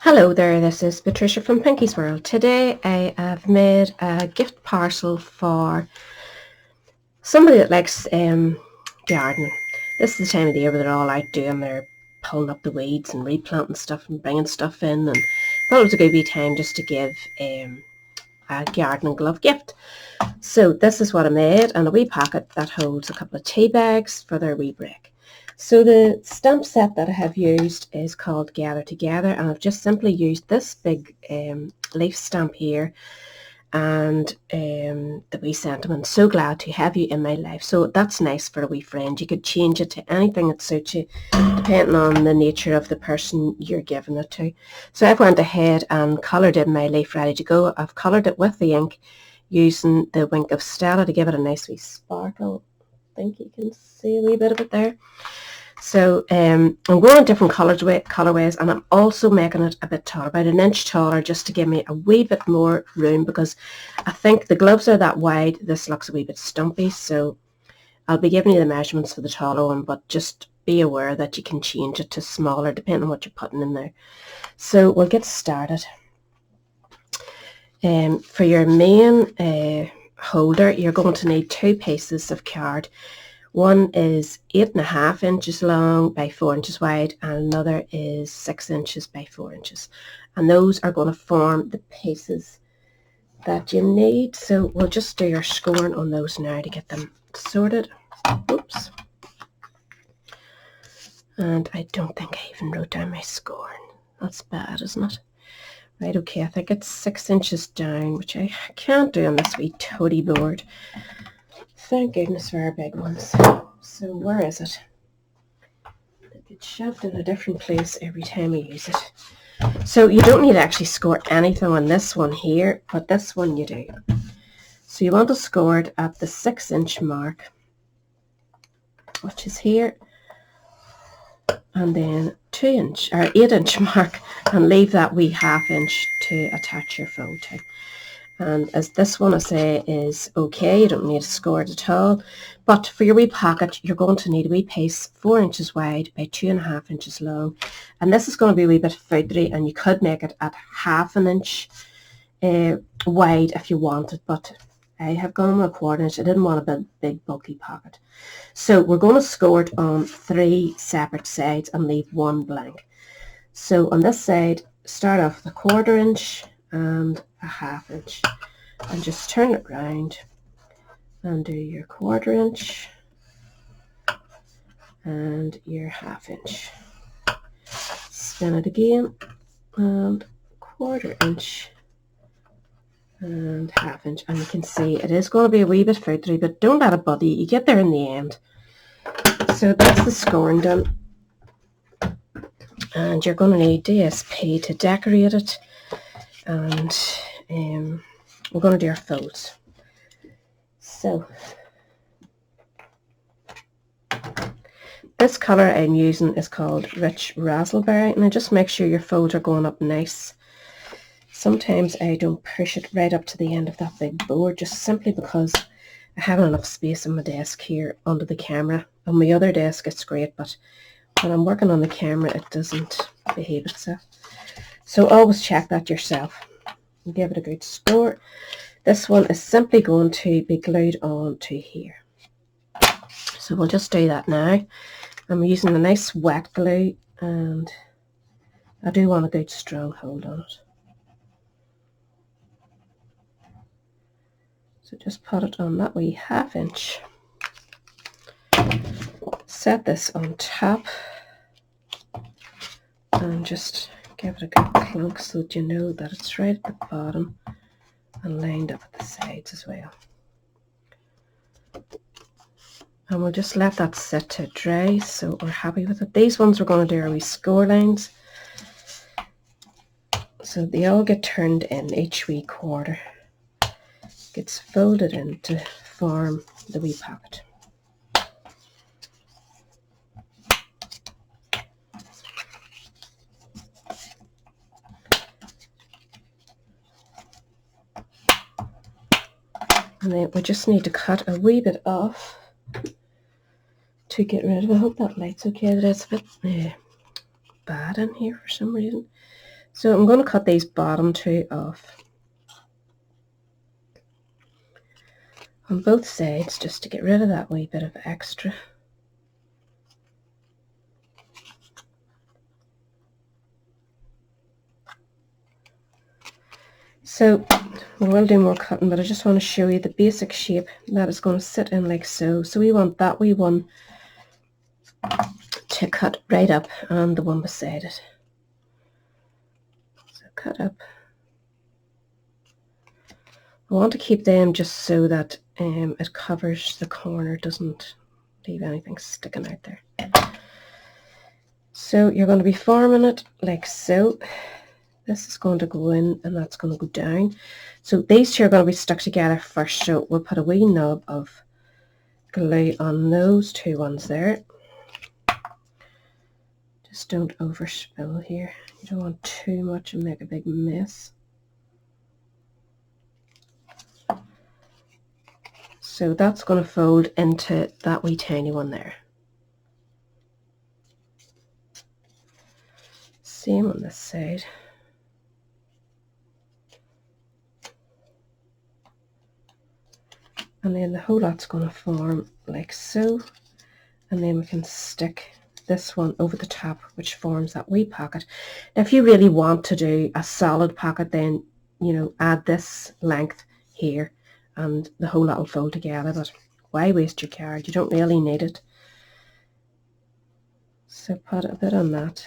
Hello there, this is Patricia from Pinky's World. Today I have made a gift parcel for somebody that likes gardening. This is the time of the year where they're all out doing their pulling up the weeds and replanting stuff and bringing stuff in, and thought it was a good wee time just to give a gardening glove gift. So this is what I made, and a wee packet that holds a couple of tea bags for their wee break. So the stamp set that I have used is called Gather Together, and I've just simply used this big leaf stamp here and the wee sentiment, so glad to have you in my life. So that's nice for a wee friend. You could change it to anything that suits you depending on the nature of the person you're giving it to. So I've went ahead and coloured in my leaf ready to go. I've coloured it with the ink using the Wink of Stella to give it a nice wee sparkle. I think you can see a wee bit of it there. So I'm going in different colourways, and I'm also making it a bit taller, about an inch taller, just to give me a wee bit more room, because I think the gloves are that wide. This looks a wee bit stumpy, so I'll be giving you the measurements for the taller one, but just be aware that you can change it to smaller depending on what you're putting in there. So we'll get started. For your main holder, you're going to need 2 pieces of card. One is 8.5 inches long by 4 inches wide, and another is 6 inches by 4 inches. And those are going to form the pieces that you need. So we'll just do your scoring on those now to get them sorted. Oops. And I don't think I even wrote down my scoring. That's bad, isn't it? Right, okay, I think it's 6 inches down, which I can't do on this wee toady board. Thank goodness for our big ones. So where is it? It gets shoved in a different place every time we use it. So you don't need to actually score anything on this one here, but this one you do. So you want to score it at the 6 inch mark, which is here, and then 8 inch mark, and leave that wee ½ inch to attach your fold to. And as this one I say is okay, you don't need to score it at all. But for your wee pocket, you're going to need a wee piece 4 inches wide by 2.5 inches long. And this is going to be a wee bit feathery, and you could make it at ½ inch wide if you wanted, but I have gone with a 1/4 inch. I didn't want a big bulky pocket. So we're going to score it on 3 separate sides and leave 1 blank. So on this side, start off with a 1/4 inch and a ½ inch, and just turn it round and do your 1/4 inch and your ½ inch. Spin it again, and 1/4 inch and ½ inch, and you can see it is going to be a wee bit feathery, but don't let it bother you. You get there in the end. So that's the scoring done, and you're going to need DSP to decorate it, and we're going to do our folds. So this colour I'm using is called Rich Raspberry, and just make sure your folds are going up nice. Sometimes I don't push it right up to the end of that big board, just simply because I haven't enough space on my desk here under the camera. On my other desk it's great, but when I'm working on the camera it doesn't behave itself. So always check that yourself and give it a good score. This one is simply going to be glued on to here. So we'll just do that now. I'm using a nice wet glue, and I do want a good strong hold on it. So just put it on that wee ½ inch. Set this on top and just give it a good clunk so that you know that it's right at the bottom and lined up at the sides as well. And we'll just let that sit to dry, so we're happy with it. These ones we're going to do our wee score lines, so they all get turned in. Each wee quarter gets folded in to form the wee pocket. And then we just need to cut a wee bit off to get rid of it. I hope that light's okay. It's a bit bad in here for some reason. So I'm going to cut these bottom two off on both sides just to get rid of that wee bit of extra. So we will do more cutting, but I just want to show you the basic shape that is going to sit in like so. So we want that wee one to cut right up and the one beside it. So cut up. I want to keep them just so that it covers the corner, doesn't leave anything sticking out there. So you're going to be forming it like so. This is going to go in and that's going to go down. So these two are going to be stuck together first. So we'll put a wee knob of glue on those two ones there. Just don't overspill here. You don't want too much and make a big mess. So that's going to fold into that wee tiny one there. Same on this side. And then the whole lot's going to form like so. And then we can stick this one over the top, which forms that wee pocket. Now, if you really want to do a solid pocket, then, you know, add this length here and the whole lot will fold together. But why waste your card? You don't really need it. So put a bit on that.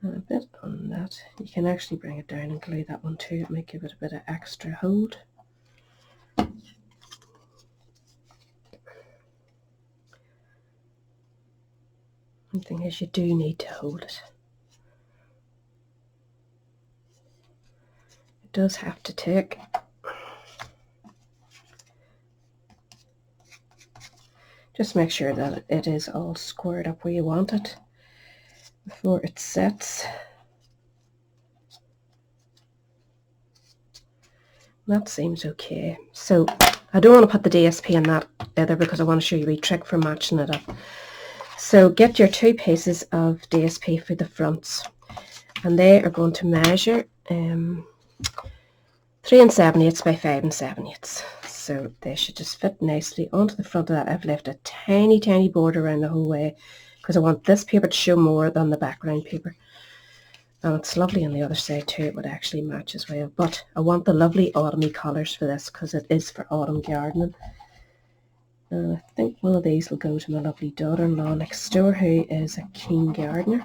And a bit on that. You can actually bring it down and glue that one too. It might give it a bit of extra hold. One thing is you do need to hold it. It does have to take. Just make sure that it is all squared up where you want it before it sets. That seems okay. So I don't want to put the DSP in that either because I want to show you a trick for matching it up. So get your two pieces of DSP for the fronts, and they are going to measure 3 7/8 by 5 7/8. So they should just fit nicely onto the front of that. I've left a tiny, tiny border around the whole way because I want this paper to show more than the background paper. And it's lovely on the other side too. It would actually match as well. But I want the lovely autumny colours for this because it is for autumn gardening. And I think one of these will go to my lovely daughter-in-law next door who is a keen gardener.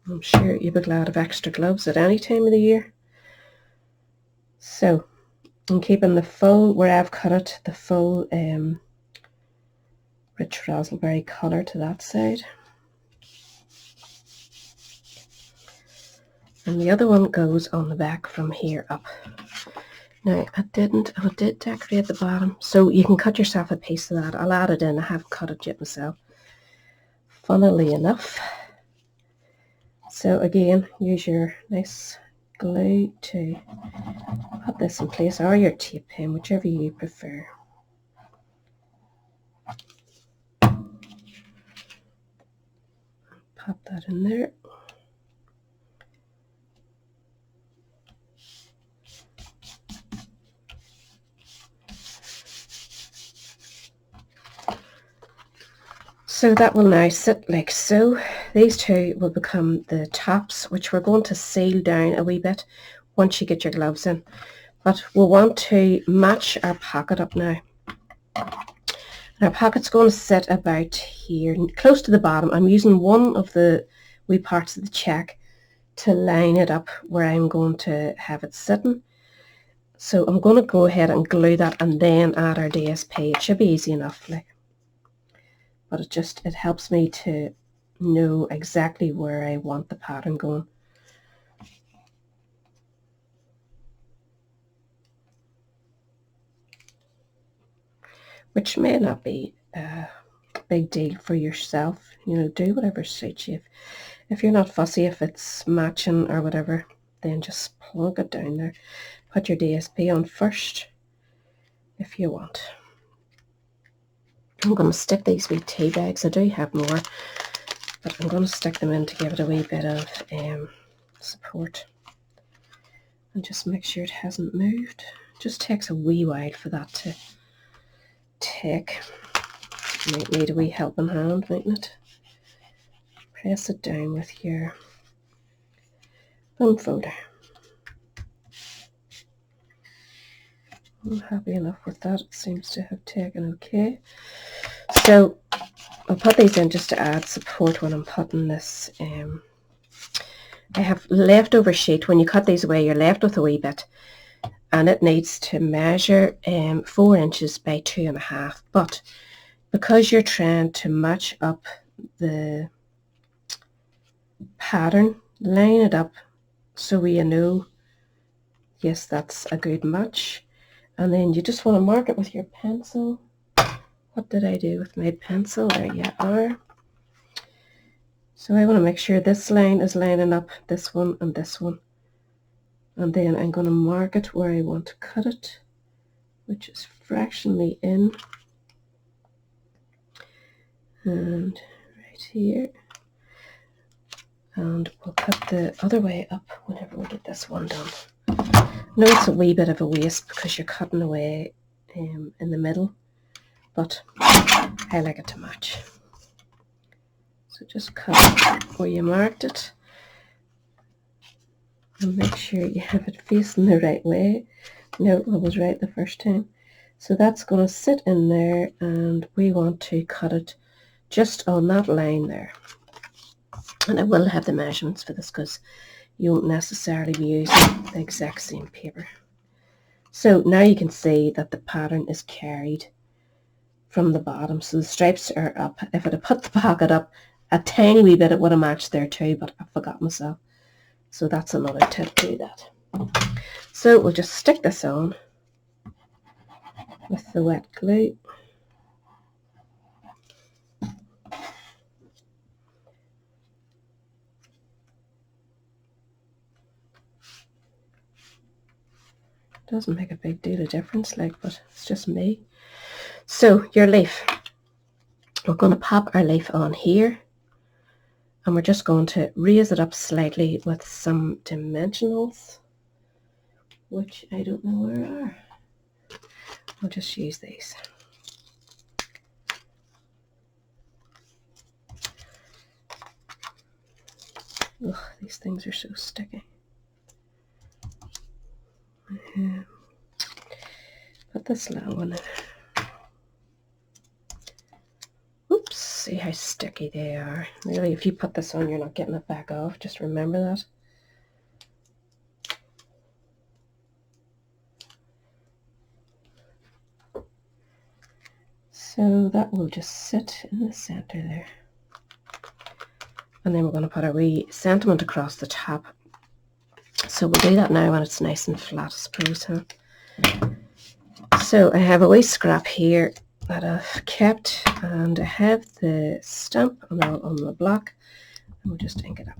I'm sure you'll be glad of extra gloves at any time of the year. So I'm keeping the full, where I've cut it, the full rich raspberry colour to that side. And the other one goes on the back from here up. Now, I did decorate the bottom, so you can cut yourself a piece of that. I'll add it in. I haven't cut it yet myself, funnily enough. So again, use your nice glue to put this in place, or your tape pen, whichever you prefer. Pop that in there. So that will now sit like so. These two will become the tops, which we're going to seal down a wee bit once you get your gloves in. But we'll want to match our pocket up now. Our pocket's going to sit about here, close to the bottom. I'm using one of the wee parts of the check to line it up where I'm going to have it sitting. So I'm going to go ahead and glue that and then add our DSP. It should be easy enough, like. But it helps me to know exactly where I want the pattern going. Which may not be a big deal for yourself. You know, do whatever suits you. If you're not fussy, if it's matching or whatever, then just plug it down there. Put your DSP on first if you want. I'm going to stick these wee tea bags. I do have more, but I'm going to stick them in to give it a wee bit of support. And just make sure it hasn't moved. It just takes a wee while for that to take. You might need a wee helping hand, mightn't it? Press it down with your thumb folder. I'm happy enough with that. It seems to have taken okay. So I'll put these in just to add support when I'm putting this. I have leftover sheet. When you cut these away, you're left with a wee bit, and it needs to measure 4 inches by 2.5. But because you're trying to match up the pattern, line it up so you know, yes, that's a good match. And then you just want to mark it with your pencil. What did I do with my pencil? There you are. So I want to make sure this line is lining up this one and this one. And then I'm going to mark it where I want to cut it, which is fractionally in. And right here. And we'll cut the other way up whenever we get this one done. I know it's a wee bit of a waste because you're cutting away in the middle, but I like it to match. So just cut where you marked it and make sure you have it facing the right way. No, I was right the first time. So that's going to sit in there, and we want to cut it just on that line there. And I will have the measurements for this because you won't necessarily be using the exact same paper. So now you can see that the pattern is carried from the bottom. So the stripes are up. If I'd have put the pocket up a tiny wee bit, it would have matched there too, but I forgot myself. So that's another tip, do that. So we'll just stick this on with the wet glue. Doesn't make a big deal of difference, but it's just me. So your leaf, we're going to pop our leaf on here, and we're just going to raise it up slightly with some dimensionals, which I don't know where are. I'll just use these. Ugh, these things are so sticky. Put this little one in. Oops, see how sticky they are. Really, if you put this on, you're not getting it back off. Just remember that. So that will just sit in the center there. And then we're going to put a wee sentiment across the top. So we'll do that now when it's nice and flat, I suppose, huh? So I have a wee scrap here that I've kept, and I have the stamp on the block, and we'll just ink it up.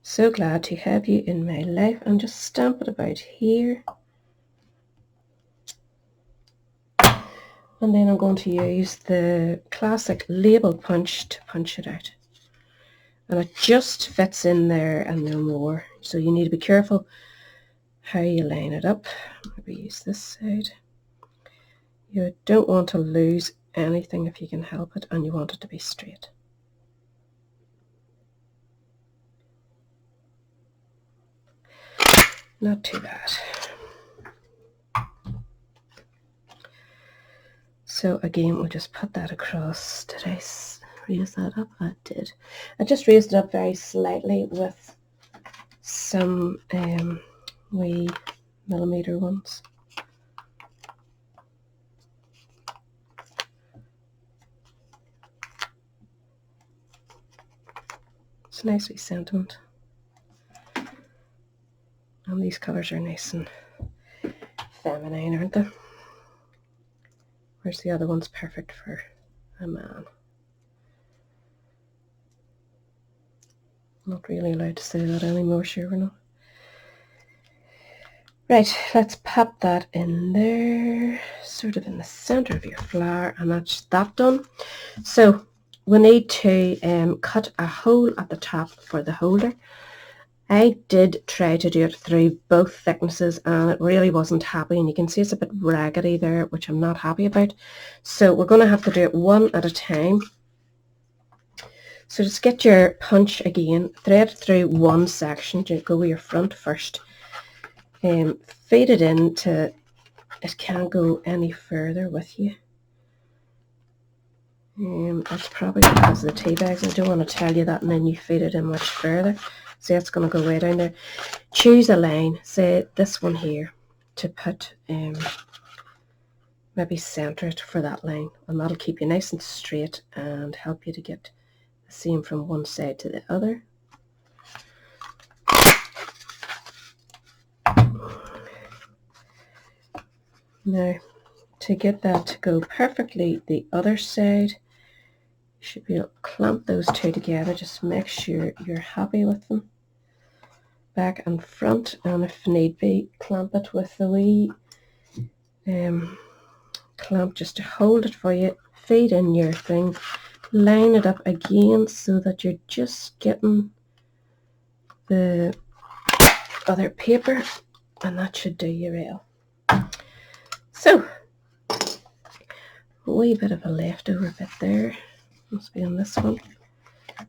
So glad to have you in my life, and just stamp it about here. And then I'm going to use the classic label punch to punch it out. And it just fits in there and no more. So you need to be careful how you line it up. Maybe use this side. You don't want to lose anything if you can help it, and you want it to be straight. Not too bad. So again, we'll just put that across. Did I raise that up? I did. I just raised it up very slightly with some wee millimeter ones. It's a nice wee sentiment. And these colours are nice and feminine, aren't they? Whereas the other one's perfect for a man. I'm not really allowed to say that anymore, sure we're not. Right, let's pop that in there, sort of in the center of your flower, and that's that done. So we need to cut a hole at the top for the holder. I did try to do it through both thicknesses and it really wasn't happy, and you can see it's a bit raggedy there, which I'm not happy about. So we're going to have to do it one at a time. So just get your punch again, thread through one section, go with your front first, feed it into, it can't go any further with you. That's probably because of the tea bags. I don't want to tell you that and then you feed it in much further. See, it's going to go way down there. Choose a line, say this one here, to put, maybe center it for that line, and that'll keep you nice and straight and help you to get the same from one side to the other. Now, to get that to go perfectly the other side, you should be able to clamp those two together. Just make sure you're happy with them, back and front, and if need be, clamp it with the wee clamp just to hold it for you. Feed in your thing, line it up again so that you're just getting the other paper, and that should do you well. So, a wee bit of a leftover bit there, must be on this one.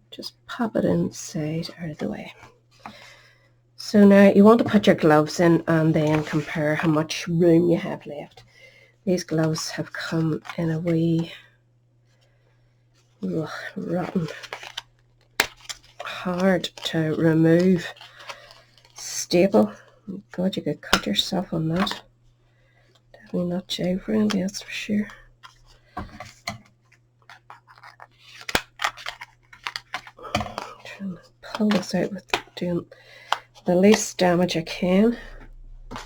Just pop it inside out of the way. So now you want to put your gloves in and then compare how much room you have left. These gloves have come in a wee rotten, hard to remove staple. God, you could cut yourself on that. Definitely not child friendly, that's for sure. Trying to pull this out with doing the least damage I can. I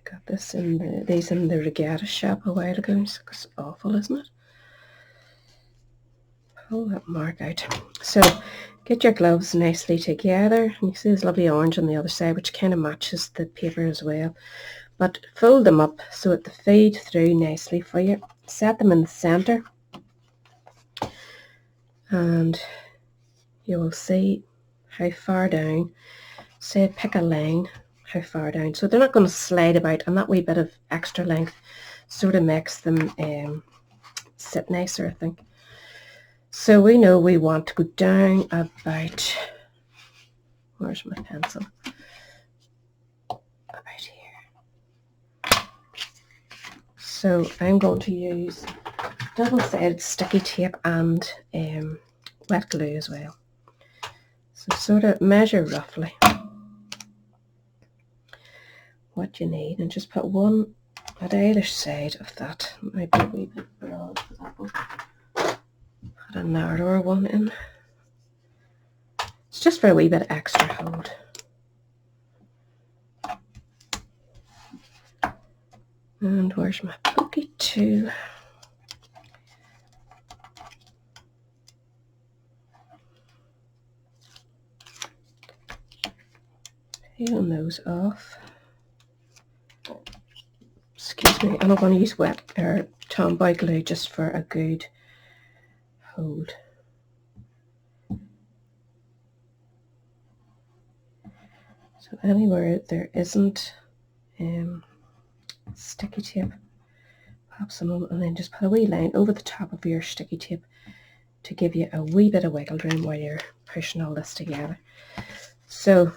got this in these in the regatta shop a while ago. It's awful, isn't it? Pull that mark out. So get your gloves nicely together. And you see this lovely orange on the other side, which kind of matches the paper as well. But fold them up so that they feed through nicely for you. Set them in the center, and you will see how far down. Say pick a line, how far down. So they're not going to slide about, and that wee bit of extra length sort of makes them sit nicer, I think. So we know we want to go down about, where's my pencil? About here. So I'm going to use double-sided sticky tape and wet glue as well. So sort of measure roughly what you need and just put one at either side of that. It might be a wee bit broad for that one. Put a narrower one in. It's just for a wee bit extra hold. And where's my pokey tool? Peeling those off. Excuse me, and I'm going to use wet or tomboy glue just for a good hold. So anywhere there isn't sticky tape, pop some on, and then just put a wee line over the top of your sticky tape to give you a wee bit of wiggle room while you're pushing all this together. So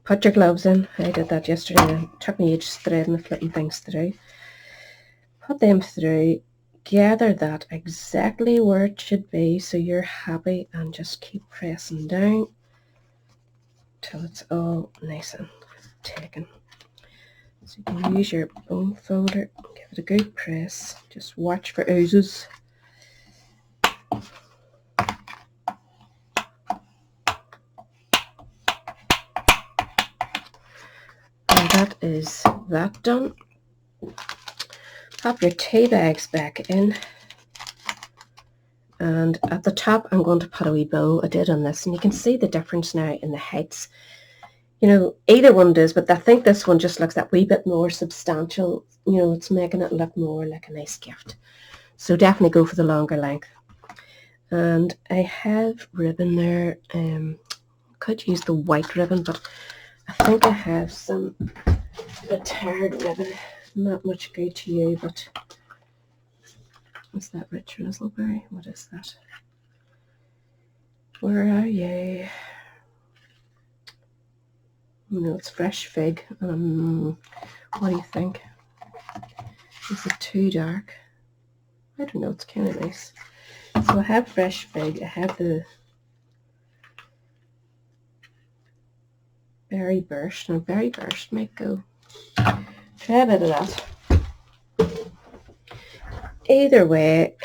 put your gloves in. I did that yesterday and it took me ages threading and flipping things through. Put them through, gather that exactly where it should be so you're happy, and just keep pressing down till it's all nice and taken. So you can use your bone folder, give it a good press, just watch for oozes. And that is that done. Pop your tea bags back in And at the top I'm going to put a wee bow. I did on this, and you can see the difference now in the heights. You know, either one does, but I think this one just looks that wee bit more substantial. You know, it's making it look more like a nice gift. So definitely go for the longer length. And I have ribbon there. Could use the white ribbon, but I think I have some tarred ribbon. Not much good to you, but what's that, Rich Razzleberry? What is that? Where are you? No, it's fresh fig. What do you think? Is it too dark? I don't know, it's kind of nice. So I have fresh fig, I have the berry burst. Now berry burst might go. Try a bit of that. Either way,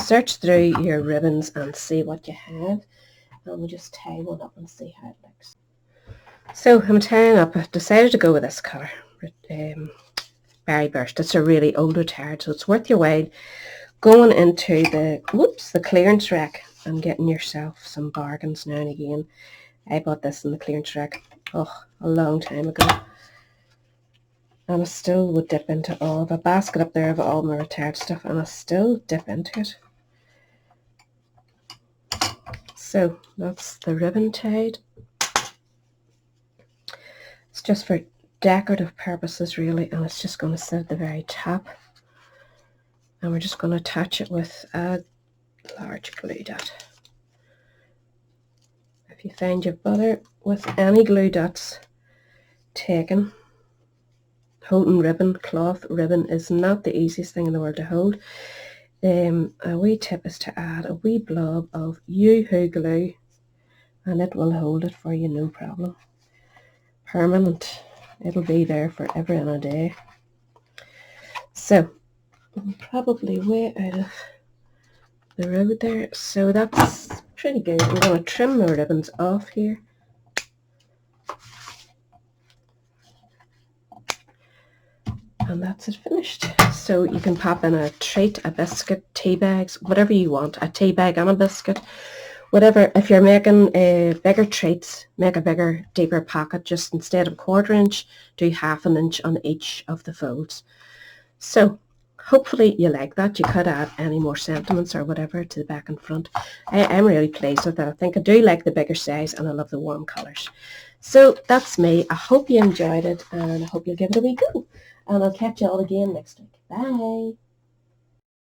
search through your ribbons and see what you have. And we'll just tie one up and see how it looks. So I'm tying up. I decided to go with this colour, berry burst. It's a really older tard, so it's worth your while going into the clearance rack and getting yourself some bargains now and again. I bought this in the clearance rack a long time ago, and I still would dip into all of a basket up there of all my retired stuff, and I still dip into it. So that's the ribbon tied. It's just for decorative purposes really, and it's just going to sit at the very top, and we're just going to attach it with a large glue dot. If you find your bother with any glue dots taken, holding ribbon, cloth ribbon is not the easiest thing in the world to hold. A wee tip is to add a wee blob of Yoo-Hoo glue, and it will hold it for you, no problem. Permanent. It'll be there forever and a day. So I'm probably way out of the road there, so that's pretty good. I'm going to trim my ribbons off here. And that's it finished. So you can pop in a treat, a biscuit, tea bags, whatever you want. A tea bag and a biscuit, whatever. If you're making bigger treats, make a bigger, deeper pocket. Just instead of 1/4 inch, do 1/2 inch on each of the folds. So hopefully you like that. You could add any more sentiments or whatever to the back and front. I'm really pleased with it. I think I do like the bigger size, and I love the warm colours. So that's me. I hope you enjoyed it, and I hope you'll give it a wee go. And I'll catch you all again next week. Bye.